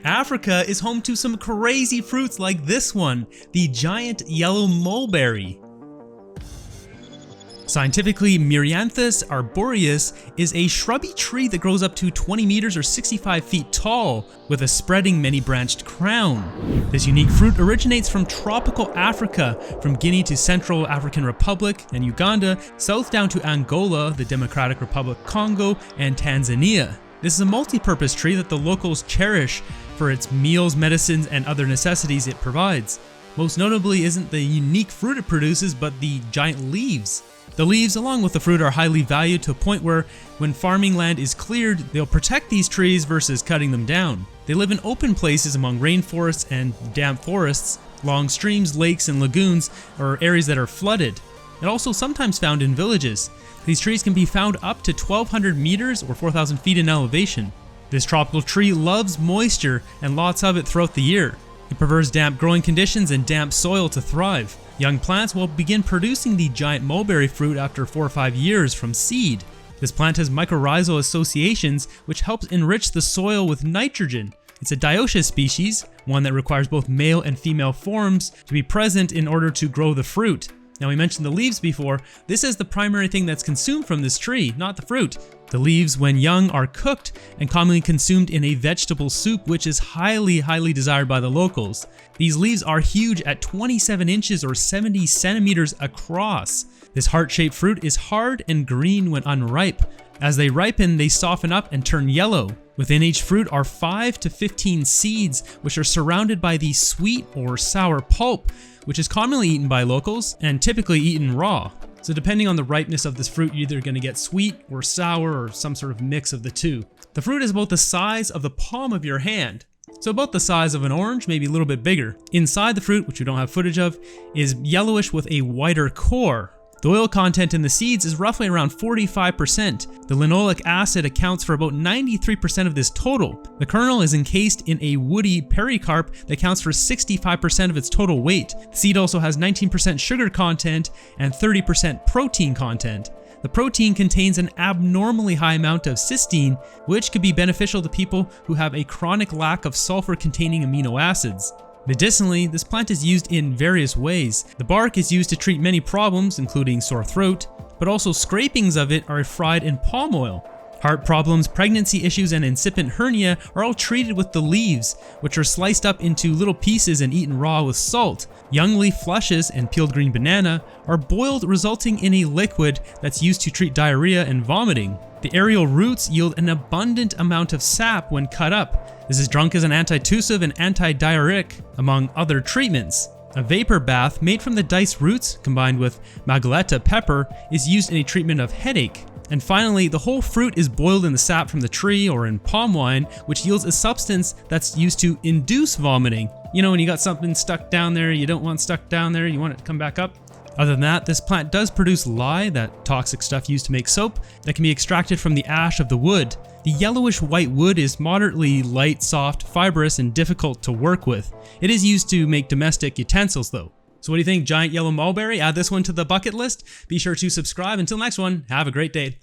Africa is home to some crazy fruits like this one, the giant yellow mulberry. Scientifically, Myrianthus arboreus is a shrubby tree that grows up to 20 meters or 65 feet tall with a spreading many-branched crown. This unique fruit originates from tropical Africa, from Guinea to Central African Republic and Uganda, south down to Angola, the Democratic Republic Congo, and Tanzania. This is a multi-purpose tree that the locals cherish for its meals, medicines, and other necessities it provides. Most notably isn't the unique fruit it produces, but the giant leaves. The leaves, along with the fruit, are highly valued to a point where, when farming land is cleared, they'll protect these trees versus cutting them down. They live in open places among rainforests and damp forests, along streams, lakes, and lagoons, or areas that are flooded. They're also sometimes found in villages. These trees can be found up to 1,200 meters or 4,000 feet in elevation. This tropical tree loves moisture and lots of it throughout the year. It prefers damp growing conditions and damp soil to thrive. Young plants will begin producing the giant mulberry fruit after 4 or 5 years from seed. This plant has mycorrhizal associations which helps enrich the soil with nitrogen. It's a dioecious species, one that requires both male and female forms to be present in order to grow the fruit. Now, we mentioned the leaves before. This is the primary thing that's consumed from this tree, not the fruit. The leaves, when young, are cooked and commonly consumed in a vegetable soup, which is highly desired by the locals. These leaves are huge at 27 inches or 70 centimeters across. This heart-shaped fruit is hard and green when unripe. As they ripen, they soften up and turn yellow. Within each fruit are 5 to 15 seeds, which are surrounded by the sweet or sour pulp, which is commonly eaten by locals and typically eaten raw. So depending on the ripeness of this fruit, you're either going to get sweet or sour or some sort of mix of the two. The fruit is about the size of the palm of your hand. So about the size of an orange, maybe a little bit bigger. Inside the fruit, which we don't have footage of, is yellowish with a whiter core. The oil content in the seeds is roughly around 45%. The linoleic acid accounts for about 93% of this total. The kernel is encased in a woody pericarp that accounts for 65% of its total weight. The seed also has 19% sugar content and 30% protein content. The protein contains an abnormally high amount of cysteine, which could be beneficial to people who have a chronic lack of sulfur-containing amino acids. Medicinally, this plant is used in various ways. The bark is used to treat many problems, including sore throat, but also scrapings of it are fried in palm oil. Heart problems, pregnancy issues, and incipient hernia are all treated with the leaves, which are sliced up into little pieces and eaten raw with salt. Young leaf flushes and peeled green banana are boiled, resulting in a liquid that's used to treat diarrhea and vomiting. The aerial roots yield an abundant amount of sap when cut up. This is drunk as an antitussive and antidiuretic, among other treatments. A vapor bath made from the diced roots, combined with Magaleta pepper, is used in a treatment of headache. And finally, the whole fruit is boiled in the sap from the tree or in palm wine, which yields a substance that's used to induce vomiting. You know, when you got something stuck down there, you don't want stuck down there, you want it to come back up. Other than that, this plant does produce lye, that toxic stuff used to make soap, that can be extracted from the ash of the wood. The yellowish white wood is moderately light, soft, fibrous, and difficult to work with. It is used to make domestic utensils though. So what do you think, giant yellow mulberry? Add this one to the bucket list. Be sure to subscribe. Until next one, have a great day.